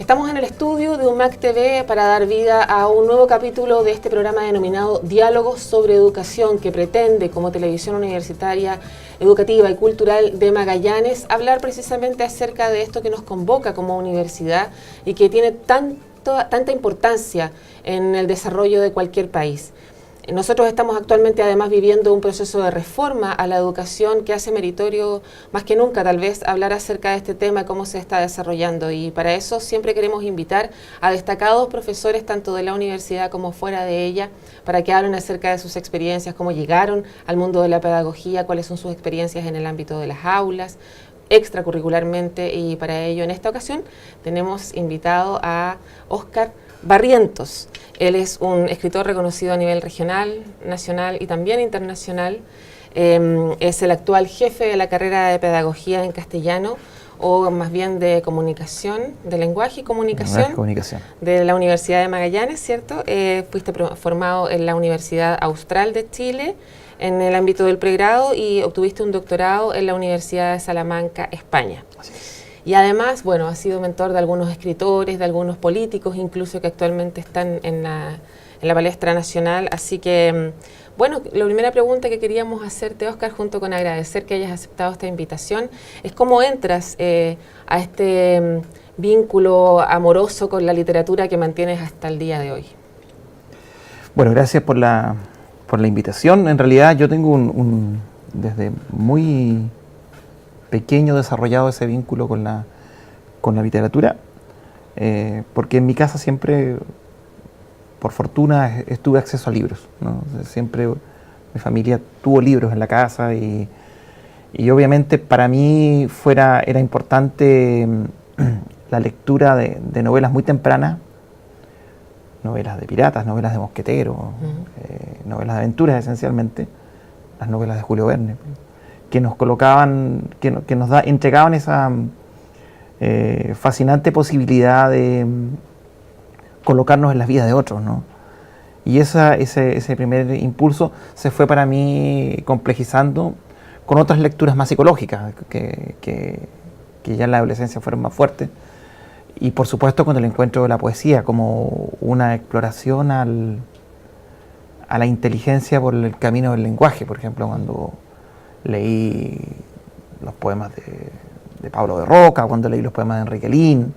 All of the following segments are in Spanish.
Estamos en el estudio de UMAC TV para dar vida a un nuevo capítulo de este programa denominado Diálogos sobre Educación, que pretende, como televisión universitaria, educativa y cultural de Magallanes, hablar precisamente acerca de esto que nos convoca como universidad y que tiene tanta importancia en el desarrollo de cualquier país. Nosotros estamos actualmente además viviendo un proceso de reforma a la educación que hace meritorio más que nunca tal vez hablar acerca de este tema y cómo se está desarrollando, y para eso siempre queremos invitar a destacados profesores tanto de la universidad como fuera de ella para que hablen acerca de sus experiencias, cómo llegaron al mundo de la pedagogía, cuáles son sus experiencias en el ámbito de las aulas, extracurricularmente, y para ello en esta ocasión tenemos invitado a Óscar Barrientos. Él es un escritor reconocido a nivel regional, nacional y también internacional. Es el actual jefe de la carrera de Pedagogía en Castellano, o más bien de Comunicación, de Lenguaje y Comunicación, de la Universidad de Magallanes, ¿cierto? Fuiste formado en la Universidad Austral de Chile en el ámbito del pregrado y obtuviste un doctorado en la Universidad de Salamanca, España. Así es. Y además, bueno, ha sido mentor de algunos escritores, de algunos políticos, incluso que actualmente están en la palestra nacional. Así que, bueno, la primera pregunta que queríamos hacerte, Óscar, junto con agradecer que hayas aceptado esta invitación, es cómo entras a este vínculo amoroso con la literatura que mantienes hasta el día de hoy. Bueno, gracias por la invitación. En realidad yo tengo desde muy pequeño desarrollado ese vínculo con la literatura, porque en mi casa siempre, por fortuna, tuve acceso a libros, ¿no? Siempre mi familia tuvo libros en la casa y obviamente para mí era importante la lectura de novelas muy tempranas, novelas de piratas, novelas de mosqueteros, novelas de aventuras esencialmente, las novelas de Julio Verne, que nos colocaban, que nos entregaban esa fascinante posibilidad de colocarnos en las vidas de otros, ¿no? Y ese primer impulso se fue para mí complejizando con otras lecturas más psicológicas que ya en la adolescencia fueron más fuertes, y por supuesto con el encuentro de la poesía como una exploración a la inteligencia por el camino del lenguaje. Por ejemplo, cuando leí los poemas de Pablo de Roca, cuando leí los poemas de Enrique Lin,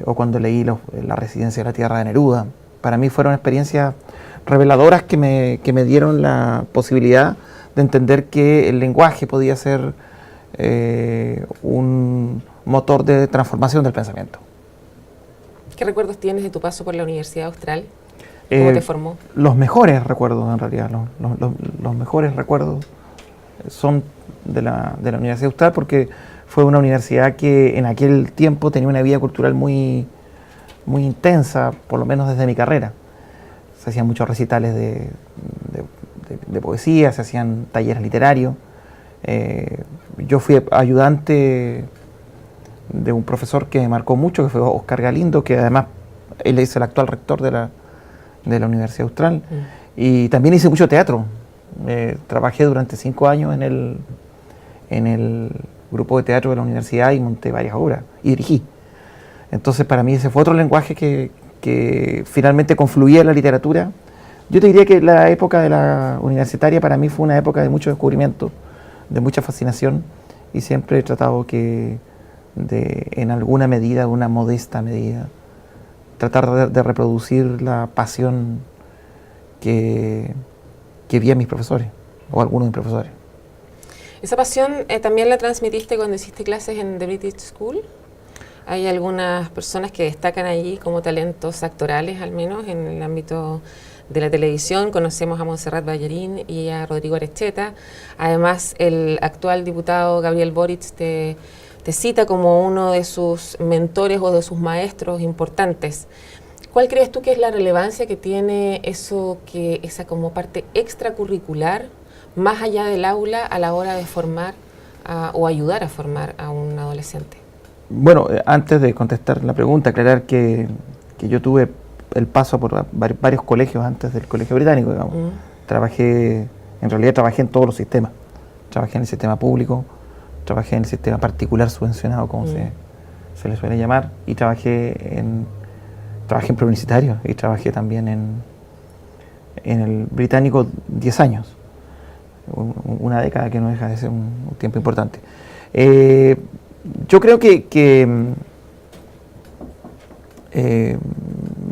o cuando leí La residencia de la tierra de Neruda. Para mí fueron experiencias reveladoras que me dieron la posibilidad de entender que el lenguaje podía ser un motor de transformación del pensamiento. ¿Qué recuerdos tienes de tu paso por la Universidad Austral? ¿Cómo te formó? Los mejores recuerdos, en realidad, los mejores recuerdos son de la Universidad Austral, porque fue una universidad que en aquel tiempo tenía una vida cultural muy, muy intensa, por lo menos desde mi carrera. Se hacían muchos recitales de poesía, se hacían talleres literarios. Yo fui ayudante de un profesor que me marcó mucho, que fue Óscar Galindo, que además él es el actual rector de la Universidad Austral. Y también hice mucho teatro. Trabajé durante 5 años en el grupo de teatro de la universidad y monté varias obras y dirigí. Entonces para mí ese fue otro lenguaje que finalmente confluía en la literatura. Yo te diría que la época de la universitaria para mí fue una época de mucho descubrimiento, de mucha fascinación, y siempre he tratado en alguna medida, una modesta medida, tratar de reproducir la pasión que vi a mis profesores, o algunos de mis profesores. ¿Esa pasión también la transmitiste cuando hiciste clases en The British School? Hay algunas personas que destacan allí como talentos actorales, al menos en el ámbito de la televisión. Conocemos a Montserrat Ballarín y a Rodrigo Arecheta. Además, el actual diputado Gabriel Boric te cita como uno de sus mentores o de sus maestros importantes. ¿Cuál crees tú que es la relevancia que tiene esa como parte extracurricular, más allá del aula, a la hora de formar o ayudar a formar a un adolescente? Bueno, antes de contestar la pregunta, aclarar que yo tuve el paso por varios colegios antes del Colegio Británico, digamos. En realidad trabajé en todos los sistemas. Trabajé en el sistema público, trabajé en el sistema particular subvencionado, como se le suele llamar, y trabajé en preuniversitario y trabajé también en el británico 10 años, una década que no deja de ser un tiempo importante. Yo creo que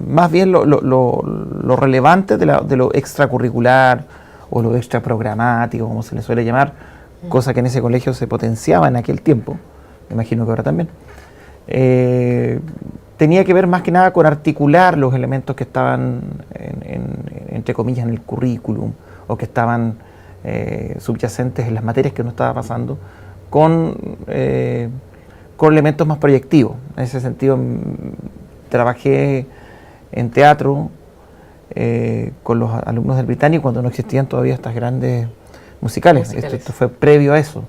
más bien lo relevante de lo extracurricular o lo extraprogramático, como se le suele llamar, cosa que en ese colegio se potenciaba en aquel tiempo, me imagino que ahora también, tenía que ver más que nada con articular los elementos que estaban, entre comillas, en el currículum, o que estaban subyacentes en las materias que uno estaba pasando, con elementos más proyectivos. En ese sentido, trabajé en teatro con los alumnos del Británico cuando no existían todavía estas grandes musicales. Esto fue previo a eso.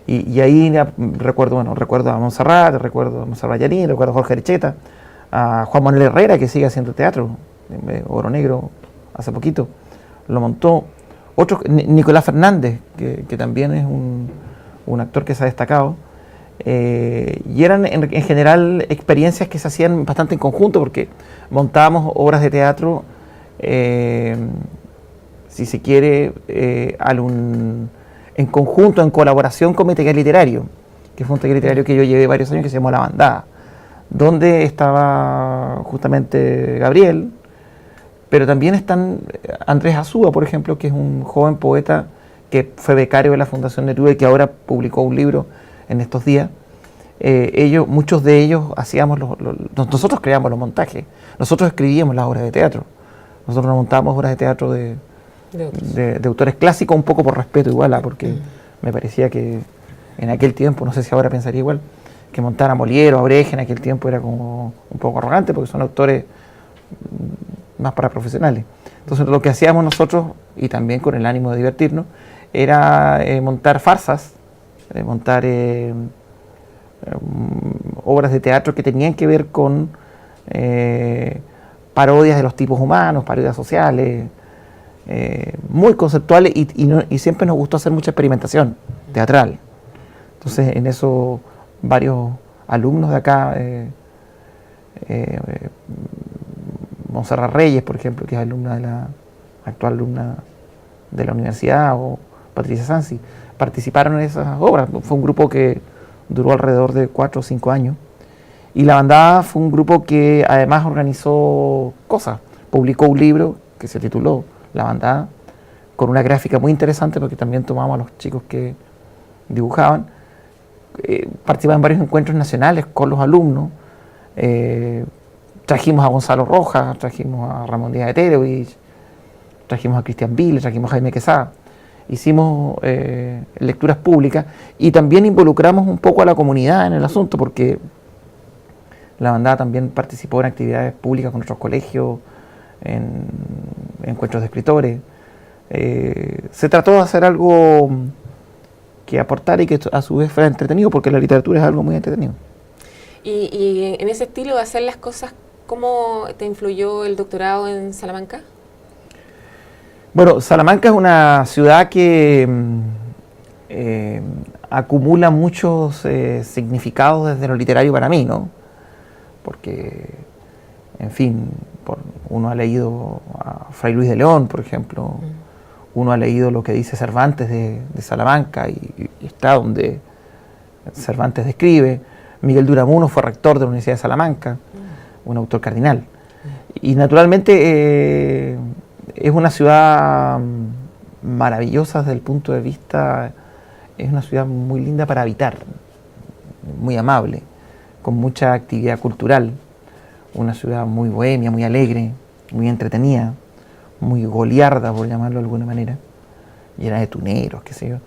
Y ahí recuerdo a Montserrat Yarín, recuerdo a Jorge Aricheta, a Juan Manuel Herrera, que sigue haciendo teatro, Oro Negro, hace poquito, lo montó. Otro, Nicolás Fernández, que también es un actor que se ha destacado. Y eran en general experiencias que se hacían bastante en conjunto, porque montábamos obras de teatro, si se quiere, en conjunto, en colaboración con mi taller literario, que fue un taller literario que yo llevé varios años, que se llamó La Bandada, donde estaba justamente Gabriel, pero también están Andrés Azúa, por ejemplo, que es un joven poeta que fue becario de la Fundación Neruda y que ahora publicó un libro en estos días. Muchos de ellos nosotros creamos los montajes, nosotros escribíamos las obras de teatro, nosotros montábamos obras de teatro de autores clásicos, un poco por respeto igual, porque me parecía que en aquel tiempo, no sé si ahora pensaría igual, que montar a Molière o a Brecht en aquel tiempo era como un poco arrogante, porque son autores más para profesionales. Entonces lo que hacíamos nosotros, y también con el ánimo de divertirnos, era montar farsas, montar obras de teatro que tenían que ver con parodias de los tipos humanos, parodias sociales, muy conceptuales, y siempre nos gustó hacer mucha experimentación teatral. Entonces en eso varios alumnos de acá, Montserrat Reyes, por ejemplo, que es actual alumna de la universidad, o Patricia Sansi, participaron en esas obras. Fue un grupo que duró alrededor de 4 o 5 años. Y La Bandada fue un grupo que además organizó cosas. Publicó un libro que se tituló La Bandada, con una gráfica muy interesante, porque también tomamos a los chicos que dibujaban. Participamos en varios encuentros nacionales con los alumnos. Trajimos a Gonzalo Rojas, trajimos a Ramón Díaz de Terewich, trajimos a Cristian Vile, trajimos a Jaime Quesada. Hicimos lecturas públicas y también involucramos un poco a la comunidad en el asunto, porque La Bandada también participó en actividades públicas con otros colegios, en encuentros de escritores. Se trató de hacer algo que aportara y que a su vez fuera entretenido, porque la literatura es algo muy entretenido. Y en ese estilo de hacer las cosas, ¿cómo te influyó el doctorado en Salamanca? Bueno, Salamanca es una ciudad que acumula muchos significados desde lo literario para mí, ¿no? Porque, en fin, uno ha leído a Fray Luis de León, por ejemplo, uno ha leído lo que dice Cervantes de Salamanca, y está donde Cervantes describe. Miguel de Unamuno fue rector de la Universidad de Salamanca, un autor cardinal. Y naturalmente es una ciudad maravillosa desde el punto de vista, es una ciudad muy linda para habitar, muy amable, con mucha actividad cultural, una ciudad muy bohemia, muy alegre, muy entretenida, muy goliarda, por llamarlo de alguna manera, llena de tuneros, qué sé yo,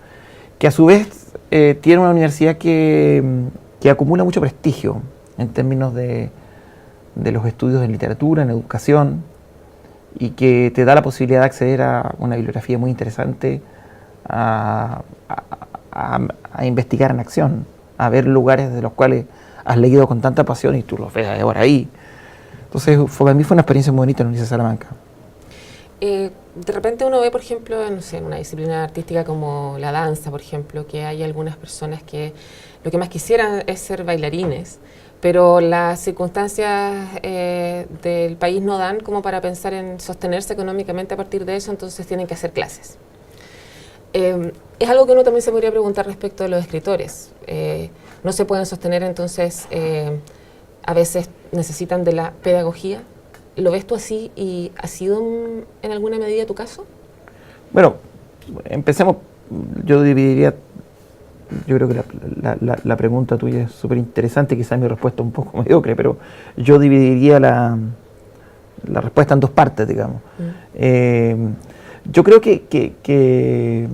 que a su vez tiene una universidad que acumula mucho prestigio en términos de los estudios en literatura, en educación, y que te da la posibilidad de acceder a una bibliografía muy interesante, a investigar en acción, a ver lugares de los cuales has leído con tanta pasión y tú los ves ahora ahí. Entonces, para mí fue una experiencia muy bonita en la Universidad de Salamanca. De repente uno ve, por ejemplo, no sé, en una disciplina artística como la danza, por ejemplo, que hay algunas personas que lo que más quisieran es ser bailarines, pero las circunstancias del país no dan como para pensar en sostenerse económicamente a partir de eso, entonces tienen que hacer clases. Es algo que uno también se podría preguntar respecto de los escritores. No se pueden sostener, entonces a veces necesitan de la pedagogía. ¿Lo ves tú así y ha sido en alguna medida tu caso? Bueno, empecemos, yo dividiría, yo creo que la pregunta tuya es súper interesante, quizás mi respuesta un poco mediocre, pero yo dividiría la respuesta en dos partes, digamos. Yo creo que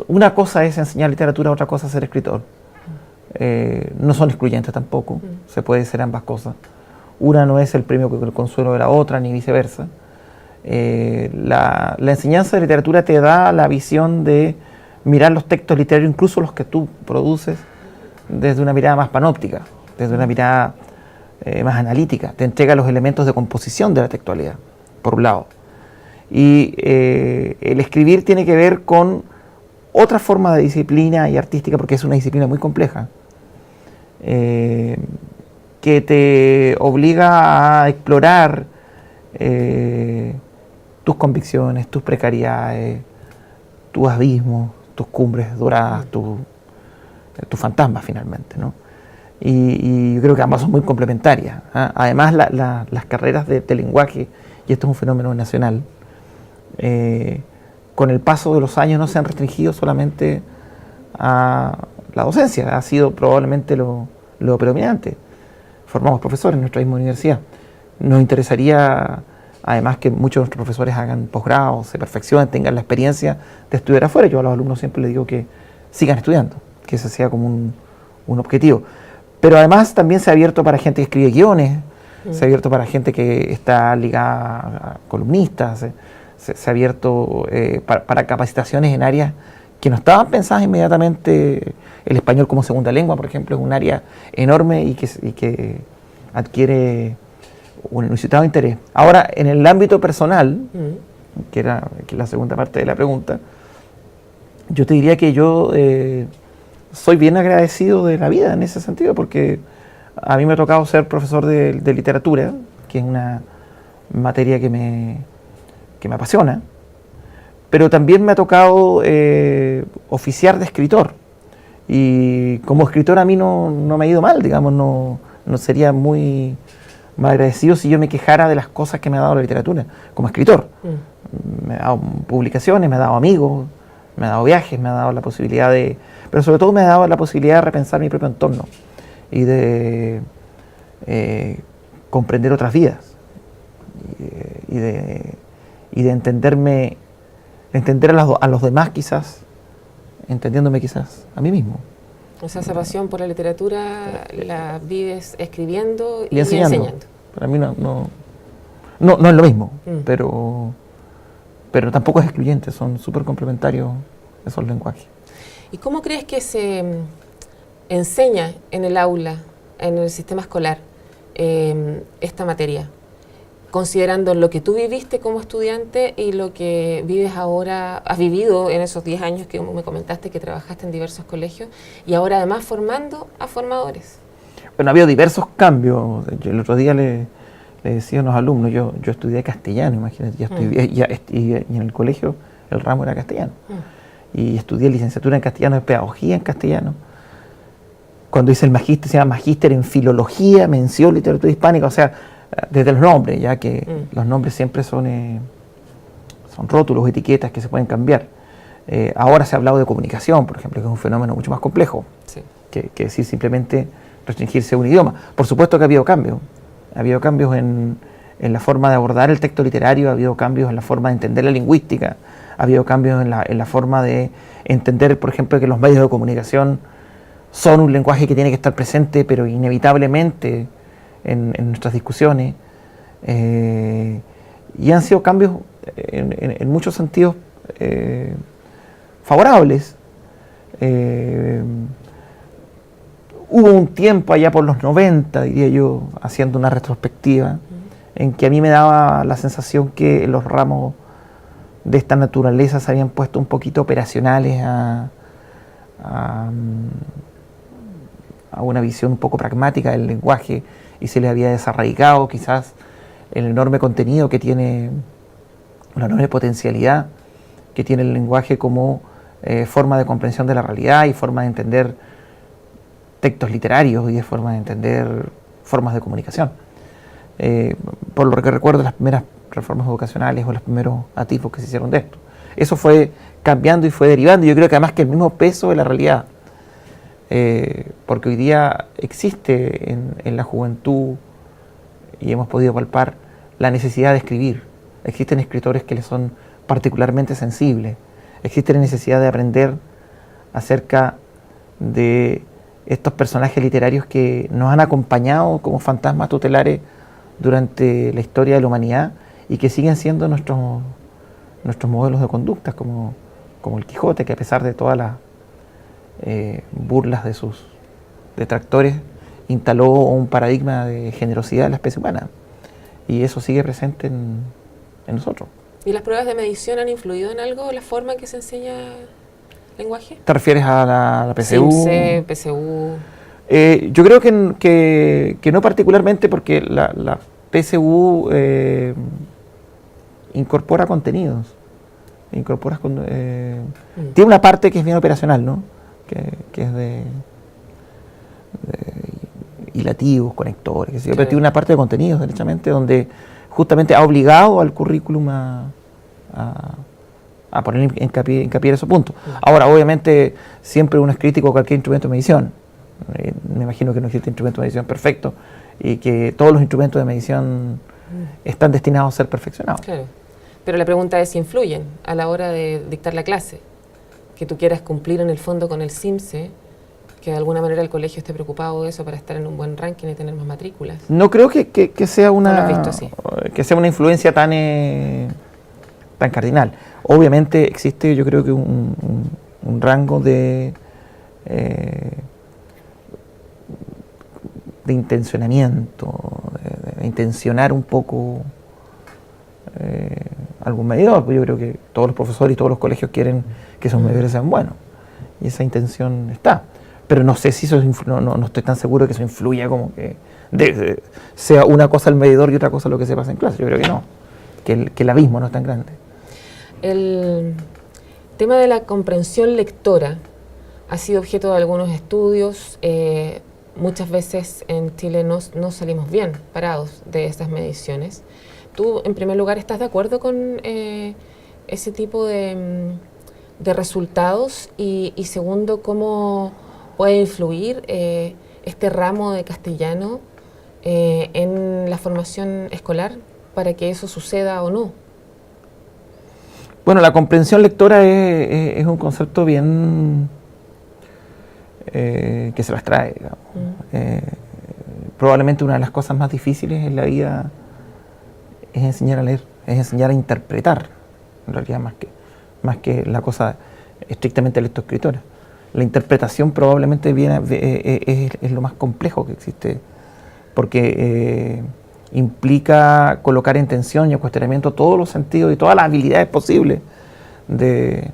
una cosa es enseñar literatura, otra cosa es ser escritor. No son excluyentes tampoco, se puede ser ambas cosas. Una no es el premio que el consuelo de la otra, ni viceversa. La enseñanza de literatura te da la visión de mirar los textos literarios, incluso los que tú produces, desde una mirada más panóptica, desde una mirada más analítica. Te entrega los elementos de composición de la textualidad, por un lado. Y el escribir tiene que ver con otra forma de disciplina y artística, porque es una disciplina muy compleja, que te obliga a explorar tus convicciones, tus precariedades, tus abismos, tus cumbres doradas, tus fantasmas finalmente, ¿no? Y yo creo que ambas son muy complementarias, ¿eh? Además las carreras de lenguaje, y esto es un fenómeno nacional, con el paso de los años no se han restringido solamente a la docencia, ha sido probablemente lo predominante. Formamos profesores en nuestra misma universidad. Nos interesaría, además, que muchos de nuestros profesores hagan posgrados, se perfeccionen, tengan la experiencia de estudiar afuera. Yo a los alumnos siempre les digo que sigan estudiando, que ese sea como un objetivo. Pero además también se ha abierto para gente que escribe guiones, se ha abierto para gente que está ligada a columnistas, se ha abierto para capacitaciones en áreas que no estaban pensadas inmediatamente. El español como segunda lengua, por ejemplo, es un área enorme y que adquiere un inusitado interés. Ahora, en el ámbito personal, que es la segunda parte de la pregunta, yo te diría que yo soy bien agradecido de la vida en ese sentido, porque a mí me ha tocado ser profesor de literatura, que es una materia que me apasiona, pero también me ha tocado oficiar de escritor. Y como escritor a mí no me ha ido mal, digamos, no sería muy agradecido si yo me quejara de las cosas que me ha dado la literatura como escritor. Me ha dado publicaciones, me ha dado amigos, me ha dado viajes, me ha dado la posibilidad pero sobre todo me ha dado la posibilidad de repensar mi propio entorno y de comprender otras vidas y de entenderme, entender a los demás quizás, entendiéndome quizás a mí mismo. O sea, esa pasión por la literatura la vives escribiendo y enseñando. Para mí no es lo mismo, pero tampoco es excluyente, son súper complementarios esos lenguajes. ¿Y cómo crees que se enseña en el aula, en el sistema escolar, esta materia? Considerando lo que tú viviste como estudiante y lo que vives ahora, has vivido en esos 10 años que me comentaste que trabajaste en diversos colegios y ahora además formando a formadores. Bueno, ha habido diversos cambios. Yo el otro día le decía a unos alumnos, yo estudié castellano, imagínate, y en el colegio el ramo era castellano. Y estudié licenciatura en castellano, de pedagogía en castellano. Cuando hice el magíster, se llama magíster en filología, mención literatura hispánica, o sea, desde los nombres, ya que los nombres siempre son rótulos, etiquetas que se pueden cambiar. Ahora se ha hablado de comunicación, por ejemplo, que es un fenómeno mucho más complejo que decir simplemente restringirse a un idioma. Por supuesto que ha habido cambios. Ha habido cambios en la forma de abordar el texto literario, ha habido cambios en la forma de entender la lingüística, ha habido cambios en la forma de entender, por ejemplo, que los medios de comunicación son un lenguaje que tiene que estar presente, pero inevitablemente en nuestras discusiones, y han sido cambios en muchos sentidos favorables. Hubo un tiempo allá por los 90, diría yo, haciendo una retrospectiva, en que a mí me daba la sensación que los ramos de esta naturaleza se habían puesto un poquito operacionales a a una visión un poco pragmática del lenguaje y se les había desarraigado quizás el enorme contenido que tiene, la enorme potencialidad que tiene el lenguaje como forma de comprensión de la realidad y forma de entender textos literarios y de forma de entender formas de comunicación. Por lo que recuerdo, las primeras reformas educacionales o los primeros atisbos que se hicieron de esto. Eso fue cambiando y fue derivando. Yo creo que además que el mismo peso de la realidad, porque hoy día existe en la juventud, y hemos podido palpar la necesidad de escribir. Existen escritores que les son particularmente sensibles. Existe la necesidad de aprender acerca de estos personajes literarios que nos han acompañado como fantasmas tutelares durante la historia de la humanidad y que siguen siendo nuestros modelos de conductas, como el Quijote, que a pesar de todas las burlas de sus detractores, instaló un paradigma de generosidad de la especie humana. Y eso sigue presente en nosotros. ¿Y las pruebas de medición han influido en algo la forma en que se enseña lenguaje? ¿Te refieres a la PSU? CIMSE, PSU. Yo creo que no particularmente, porque la PSU incorpora contenidos. Tiene una parte que es bien operacional, ¿no? Que es de hilativos, conectores, que sí, pero tiene una parte de contenidos, derechamente, donde justamente ha obligado al currículum a poner hincapié en esos puntos. Ahora, obviamente, siempre uno es crítico a cualquier instrumento de medición. Me imagino que no existe instrumento de medición perfecto y que todos los instrumentos de medición están destinados a ser perfeccionados. Claro. Pero la pregunta es si influyen a la hora de dictar la clase. Que tú quieras cumplir en el fondo con el CIMSE, que de alguna manera el colegio esté preocupado de eso para estar en un buen ranking y tener más matrículas. No creo que sea ¿No lo has visto así? Que sea una influencia tan cardinal. Obviamente existe, yo creo que un rango de intencionamiento, de intencionar un poco algún medidor, pues yo creo que todos los profesores y todos los colegios quieren que esos medidores sean buenos, y esa intención está, pero no sé si eso no estoy tan seguro de que eso influya como que sea una cosa el medidor y otra cosa lo que se pasa en clase. Yo creo que no, que el abismo no es tan grande. El tema de la comprensión lectora ha sido objeto de algunos estudios. Muchas veces en Chile no salimos bien parados de esas mediciones. ¿Tú, en primer lugar, estás de acuerdo con ese tipo de resultados? Y segundo, ¿cómo puede influir este ramo de castellano en la formación escolar para que eso suceda o no? Bueno, la comprensión lectora es un concepto bien que se las trae, digamos. Probablemente una de las cosas más difíciles en la vida es enseñar a leer, es enseñar a interpretar, en realidad más que la cosa estrictamente lectoescritora. La interpretación probablemente es lo más complejo que existe, porque implica colocar en tensión y en cuestionamiento todos los sentidos y todas las habilidades posibles de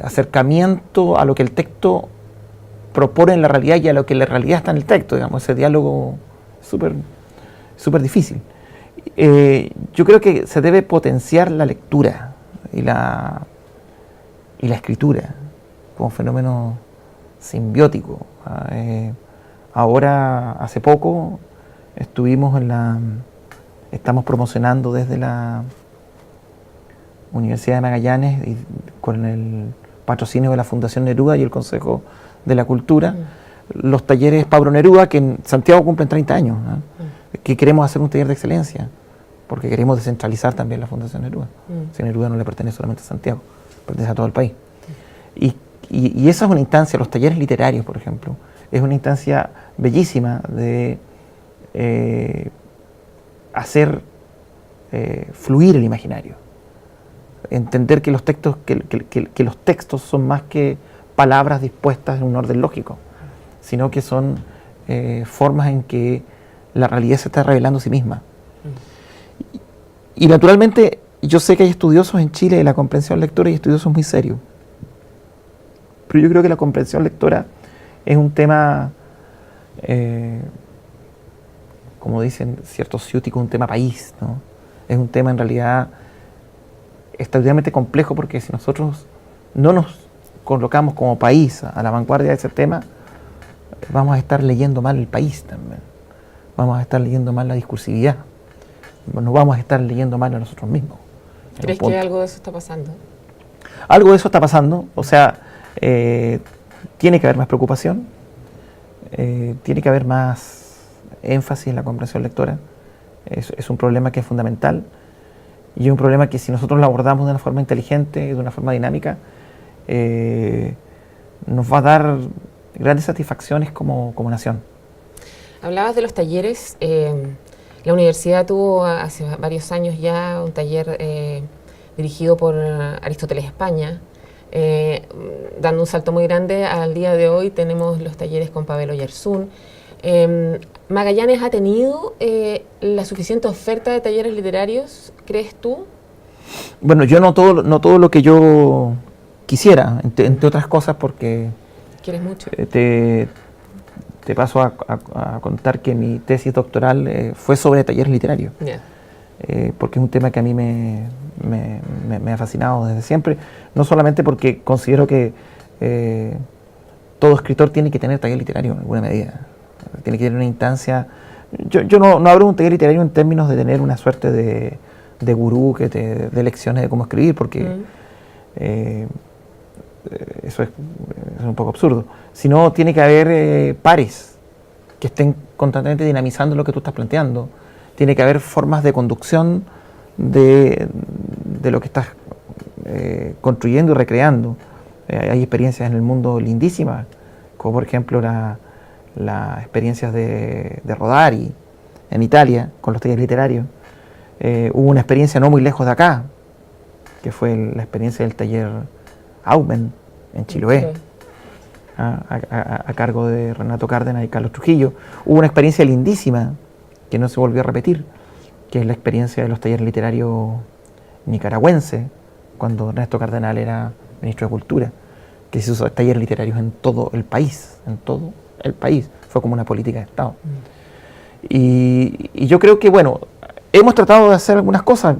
acercamiento a lo que el texto propone en la realidad y a lo que la realidad está en el texto, digamos, ese diálogo súper difícil. Yo creo que se debe potenciar la lectura y la escritura como fenómeno simbiótico. Ahora, hace poco, estamos promocionando desde la Universidad de Magallanes y con el patrocinio de la Fundación Neruda y el Consejo de la Cultura, los talleres Pablo Neruda, que en Santiago cumplen 30 años, ¿no? Que queremos hacer un taller de excelencia, porque queremos descentralizar también la Fundación Neruda. Si Neruda no le pertenece solamente a Santiago, pertenece a todo el país. Y esa es una instancia, los talleres literarios, por ejemplo, es una instancia bellísima de hacer fluir el imaginario. Entender que los textos, que los textos son más que palabras dispuestas en un orden lógico, sino que son formas en que la realidad se está revelando a sí misma. Y naturalmente, yo sé que hay estudiosos en Chile de la comprensión lectora y estudiosos muy serios, pero yo creo que la comprensión lectora es un tema, como dicen ciertos ciúticos, un tema país, ¿no? Es un tema en realidad extraordinariamente complejo, porque si nosotros no nos colocamos como país a la vanguardia de ese tema, vamos a estar leyendo mal el país también. Vamos a estar leyendo mal la discursividad. Nos vamos a estar leyendo mal a nosotros mismos. ¿Crees que algo de eso está pasando? Algo de eso está pasando. O sea, tiene que haber más preocupación, tiene que haber más énfasis en la comprensión lectora. Es un problema que es fundamental, y es un problema que, si nosotros lo abordamos de una forma inteligente y de una forma dinámica, nos va a dar grandes satisfacciones como nación. Hablabas de los talleres. La universidad tuvo hace varios años ya un taller dirigido por Aristóteles España, dando un salto muy grande. Al día de hoy tenemos los talleres con Pavel Oyarzún. ¿Magallanes ha tenido la suficiente oferta de talleres literarios, crees tú? Bueno, yo no todo lo que yo quisiera, entre otras cosas, porque... ¿Quieres mucho? Te paso a contar que mi tesis doctoral fue sobre talleres literarios. Yeah. Porque es un tema que a mí me ha fascinado desde siempre, no solamente porque considero que todo escritor tiene que tener taller literario en alguna medida, tiene que tener una instancia. Yo no hablo de un taller literario en términos de tener una suerte de gurú que te dé lecciones de cómo escribir, porque eso es un poco absurdo, sino tiene que haber pares que estén constantemente dinamizando lo que tú estás planteando. Tiene que haber formas de conducción de lo que estás construyendo y recreando. Hay experiencias en el mundo lindísimas, como por ejemplo las experiencias de Rodari en Italia con los talleres literarios. Hubo una experiencia no muy lejos de acá, que fue la experiencia del taller Aumen en Chiloé, a cargo de Renato Cárdenas y Carlos Trujillo. Hubo una experiencia lindísima que no se volvió a repetir, que es la experiencia de los talleres literarios nicaragüenses, cuando Ernesto Cardenal era ministro de Cultura, que se hizo talleres literarios en todo el país, fue como una política de Estado. Y yo creo que, bueno, hemos tratado de hacer algunas cosas.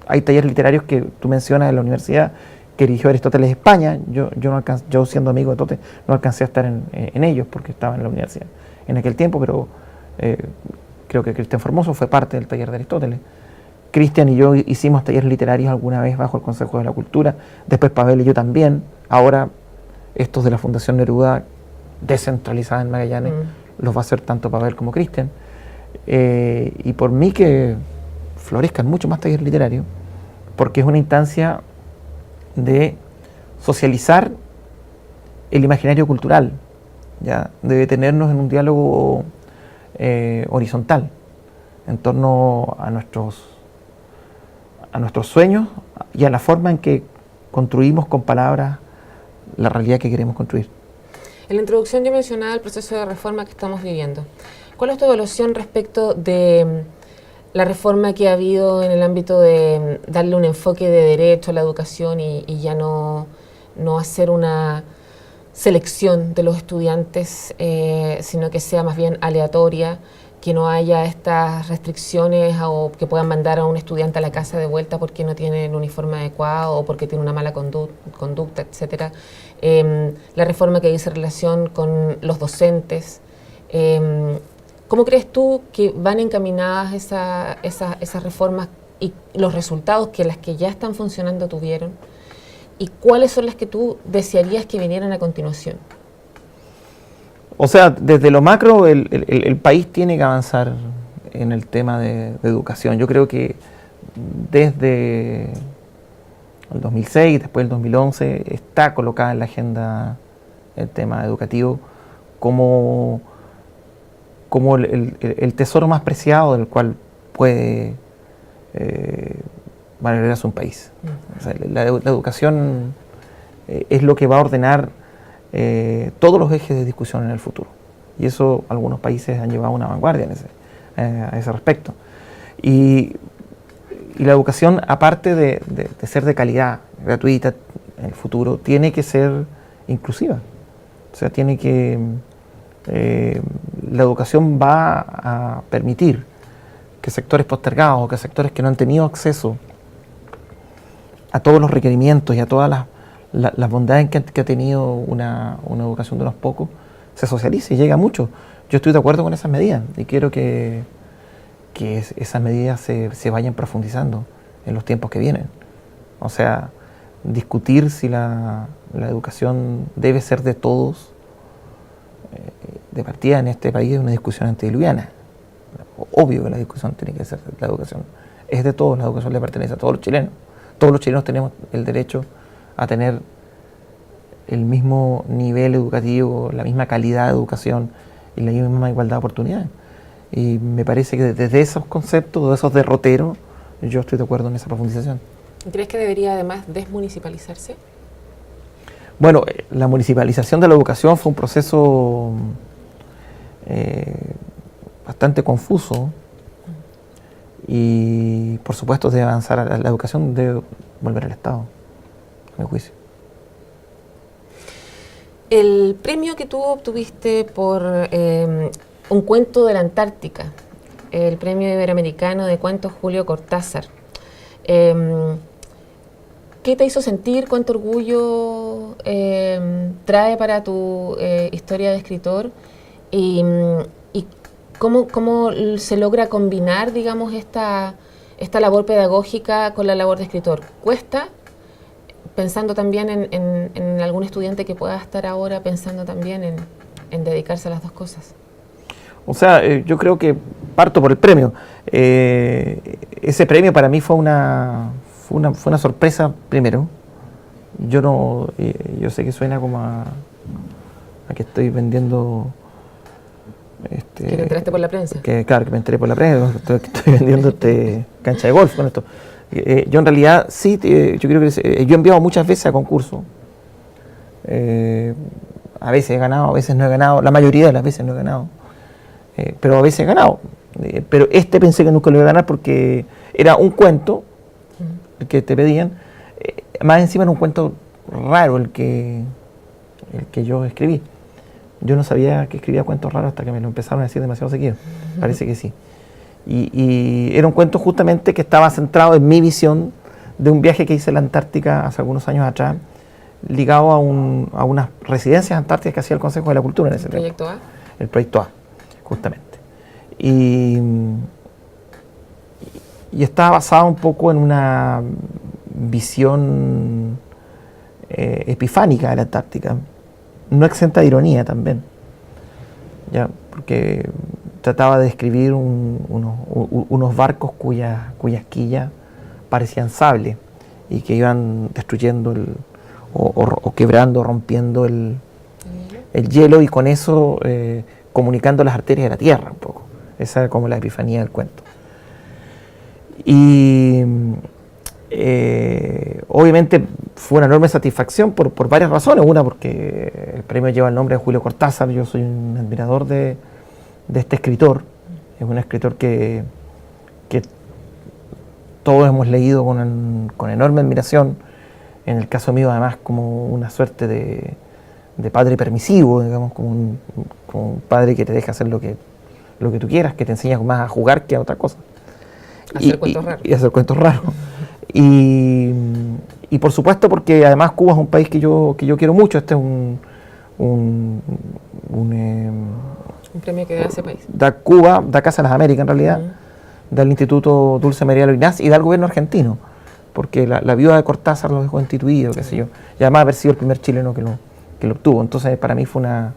Hay talleres literarios que tú mencionas en la universidad, que dirigió Aristóteles España. Yo siendo amigo de Tote, no alcancé a estar en ellos porque estaba en la universidad en aquel tiempo, pero creo que Cristian Formoso fue parte del taller de Aristóteles. Cristian y yo hicimos talleres literarios alguna vez bajo el Consejo de la Cultura, después Pavel y yo también. Ahora estos de la Fundación Neruda, descentralizada en Magallanes, los va a hacer tanto Pavel como Cristian. Y por mí que florezcan mucho más talleres literarios, porque es una instancia de socializar el imaginario cultural, ¿ya? De detenernos en un diálogo horizontal en torno a nuestros sueños y a la forma en que construimos con palabras la realidad que queremos construir. En la introducción yo mencionaba el proceso de reforma que estamos viviendo. ¿Cuál es tu evaluación respecto de la reforma que ha habido en el ámbito de darle un enfoque de derecho a la educación y ya no hacer una selección de los estudiantes, sino que sea más bien aleatoria, que no haya estas restricciones o que puedan mandar a un estudiante a la casa de vuelta porque no tiene el uniforme adecuado o porque tiene una mala conducta, etcétera? La reforma que dice relación con los docentes. ¿Cómo crees tú que van encaminadas esas reformas y los resultados que las que ya están funcionando tuvieron? ¿Y cuáles son las que tú desearías que vinieran a continuación? O sea, desde lo macro, el país tiene que avanzar en el tema de educación. Yo creo que desde el 2006, después del 2011, está colocada en la agenda el tema educativo como el tesoro más preciado del cual puede valorizarse un país. O sea, la educación es lo que va a ordenar todos los ejes de discusión en el futuro. Y eso algunos países han llevado una vanguardia a ese respecto. Y la educación, aparte de ser de calidad, gratuita, en el futuro, tiene que ser inclusiva. O sea, tiene que... la educación va a permitir que sectores postergados o que sectores que no han tenido acceso a todos los requerimientos y a todas las bondades que ha tenido una educación de unos pocos, se socialice y llegue a muchos. Yo estoy de acuerdo con esas medidas y quiero que esas medidas se vayan profundizando en los tiempos que vienen. O sea, discutir si la educación debe ser de todos, de partida en este país, es una discusión antediluviana. Obvio que la discusión tiene que ser, la educación es de todos, la educación le pertenece a todos los chilenos. Todos los chilenos tenemos el derecho a tener el mismo nivel educativo, la misma calidad de educación y la misma igualdad de oportunidades. Y me parece que desde esos conceptos, de esos derroteros, yo estoy de acuerdo en esa profundización. ¿Crees que debería además desmunicipalizarse? Bueno, la municipalización de la educación fue un proceso bastante confuso y por supuesto debe avanzar, la educación debe volver al Estado, a mi juicio. El premio que tú obtuviste por un cuento de la Antártica, el premio iberoamericano de cuentos Julio Cortázar, ¿qué te hizo sentir? ¿Cuánto orgullo trae para tu historia de escritor? ¿Y cómo se logra combinar, digamos, esta labor pedagógica con la labor de escritor? ¿Cuesta? Pensando también en algún estudiante que pueda estar ahora pensando también en dedicarse a las dos cosas. O sea, yo creo que parto por el premio. Ese premio para mí fue una sorpresa primero. Yo sé que suena como a que estoy vendiendo... que te enteraste por la prensa. Claro, que me enteré por la prensa, que estoy vendiendo cancha de golf con esto. Yo en realidad sí, yo creo que yo he enviado muchas veces a concursos. A veces he ganado, a veces no he ganado. La mayoría de las veces no he ganado. Pero a veces he ganado. Pero pensé que nunca lo iba a ganar porque era un cuento que te pedían. Más encima era un cuento raro el que yo escribí. Yo no sabía que escribía cuentos raros hasta que me lo empezaron a decir demasiado seguido. Parece que sí. Y era un cuento justamente que estaba centrado en mi visión de un viaje que hice a la Antártica hace algunos años atrás, ligado a unas residencias antárticas que hacía el Consejo de la Cultura en ese tiempo. ¿El Proyecto A? El Proyecto A, justamente. Y estaba basado un poco en una visión epifánica de la Antártica, no exenta de ironía también, ¿ya? Porque trataba de describir unos barcos cuyas quillas parecían sable y que iban destruyendo o quebrando, rompiendo el hielo y con eso comunicando las arterias de la tierra un poco. Esa era como la epifanía del cuento. Y obviamente fue una enorme satisfacción por varias razones. Una, porque el premio lleva el nombre de Julio Cortázar. Yo soy un admirador de este escritor. Es un escritor que todos hemos leído con enorme admiración. En el caso mío, además, como una suerte de padre permisivo, digamos, como un padre que te deja hacer lo que tú quieras, que te enseña más a jugar que a otra cosa. Hacer cuentos raros. Y hacer cuentos raros. Y por supuesto porque además Cuba es un país que yo quiero mucho. Este es un premio que da ese país. Da Cuba, da Casa de las Américas en realidad, da el Instituto Dulce María Loinaz y da el gobierno argentino, porque la viuda de Cortázar lo dejó instituido, qué sé yo, y además haber sido el primer chileno que lo obtuvo. Entonces para mí fue una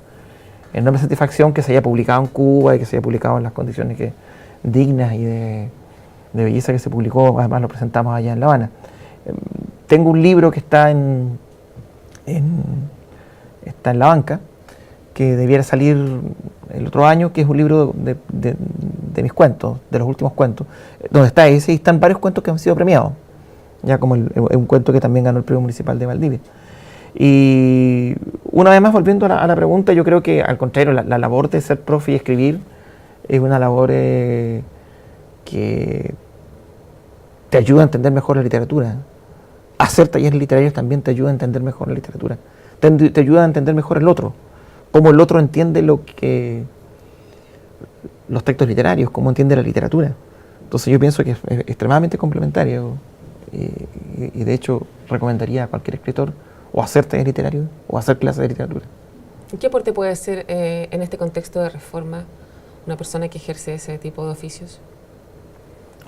enorme satisfacción que se haya publicado en Cuba y que se haya publicado en las condiciones dignas y de belleza que se publicó. Además lo presentamos allá en La Habana. Tengo un libro que está en la banca, que debiera salir el otro año, que es un libro de mis cuentos, de los últimos cuentos, donde está ese y están varios cuentos que han sido premiados, ya como un cuento que también ganó el Premio Municipal de Valdivia. Y una vez más, volviendo a la pregunta, yo creo que al contrario, la labor de ser profe y escribir es una labor que te ayuda a entender mejor la literatura hacer talleres literarios también te ayuda a entender mejor la literatura. Te ayuda a entender mejor el otro, cómo el otro entiende los textos literarios, cómo entiende la literatura. Entonces yo pienso que es extremadamente complementario y de hecho recomendaría a cualquier escritor o hacer talleres literarios o hacer clases de literatura. ¿Qué aporte puede hacer en este contexto de reforma una persona que ejerce ese tipo de oficios?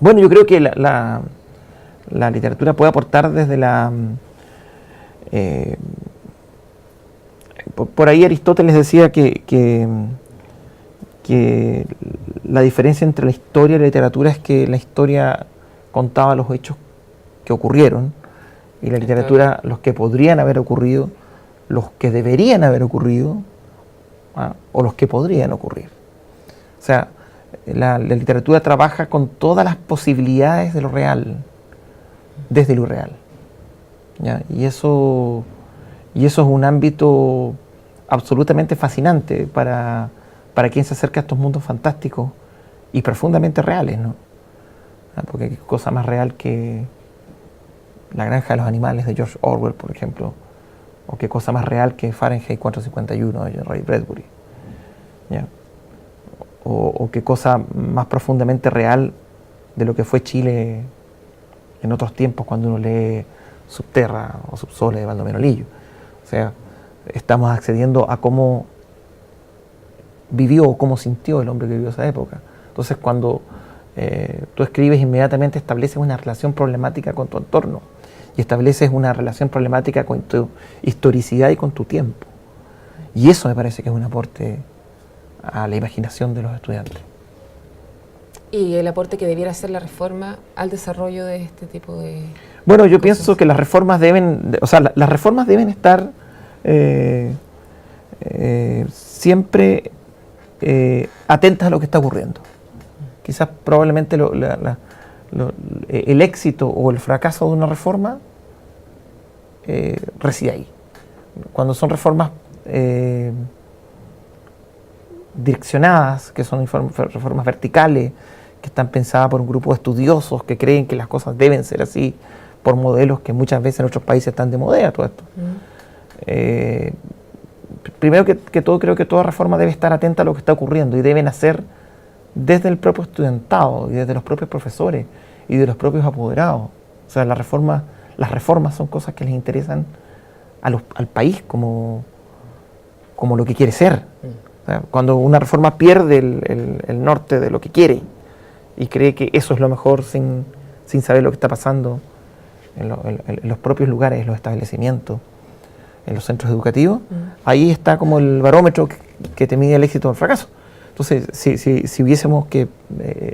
Bueno, yo creo que la literatura puede aportar desde la... por ahí Aristóteles decía que la diferencia entre la historia y la literatura es que la historia contaba los hechos que ocurrieron y la literatura los que podrían haber ocurrido, los que deberían haber ocurrido, o los que podrían ocurrir. O sea, la literatura trabaja con todas las posibilidades de lo real, desde lo irreal. ¿Ya? Y eso es un ámbito absolutamente fascinante para quien se acerca a estos mundos fantásticos y profundamente reales, ¿no? Porque qué cosa más real que La granja de los animales de George Orwell, por ejemplo, o qué cosa más real que Fahrenheit 451 de Ray Bradbury, ¿ya? O qué cosa más profundamente real de lo que fue Chile en otros tiempos cuando uno lee Subterra o Subsole de Baldomero Lillo. O sea, estamos accediendo a cómo vivió o cómo sintió el hombre que vivió esa época. Entonces, cuando tú escribes, inmediatamente estableces una relación problemática con tu entorno y estableces una relación problemática con tu historicidad y con tu tiempo. Y eso me parece que es un aporte a la imaginación de los estudiantes. ¿Y el aporte que debiera hacer la reforma al desarrollo de este tipo de Bueno, yo cosas? pienso que las reformas deben estar siempre atentas a lo que está ocurriendo. Quizás probablemente el éxito o el fracaso de una reforma reside ahí. Cuando son reformas direccionadas, que son reformas verticales, que están pensadas por un grupo de estudiosos que creen que las cosas deben ser así, por modelos que muchas veces en otros países están de moda, todo esto. Primero que todo, creo que toda reforma debe estar atenta a lo que está ocurriendo y debe nacer desde el propio estudiantado y desde los propios profesores y de los propios apoderados. O sea, las reformas son cosas que les interesan al país como lo que quiere ser. O sea, cuando una reforma pierde el norte de lo que quiere y cree que eso es lo mejor sin saber lo que está pasando en los propios lugares, en los establecimientos, en los centros educativos, ahí está como el barómetro que te mide el éxito o el fracaso. Entonces, si hubiésemos que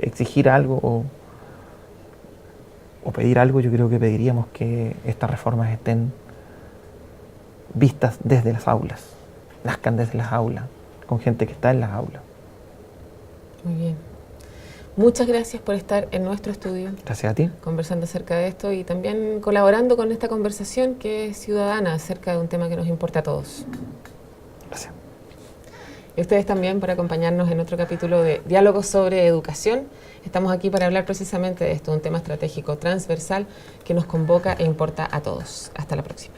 exigir algo o pedir algo, yo creo que pediríamos que estas reformas estén vistas desde las aulas, nazcan desde las aulas, con gente que está en las aulas. Muy bien. Muchas gracias por estar en nuestro estudio. Gracias a ti. Conversando acerca de esto y también colaborando con esta conversación que es ciudadana acerca de un tema que nos importa a todos. Gracias. Y ustedes también por acompañarnos en otro capítulo de Diálogos sobre Educación. Estamos aquí para hablar precisamente de esto, un tema estratégico transversal que nos convoca e importa a todos. Hasta la próxima.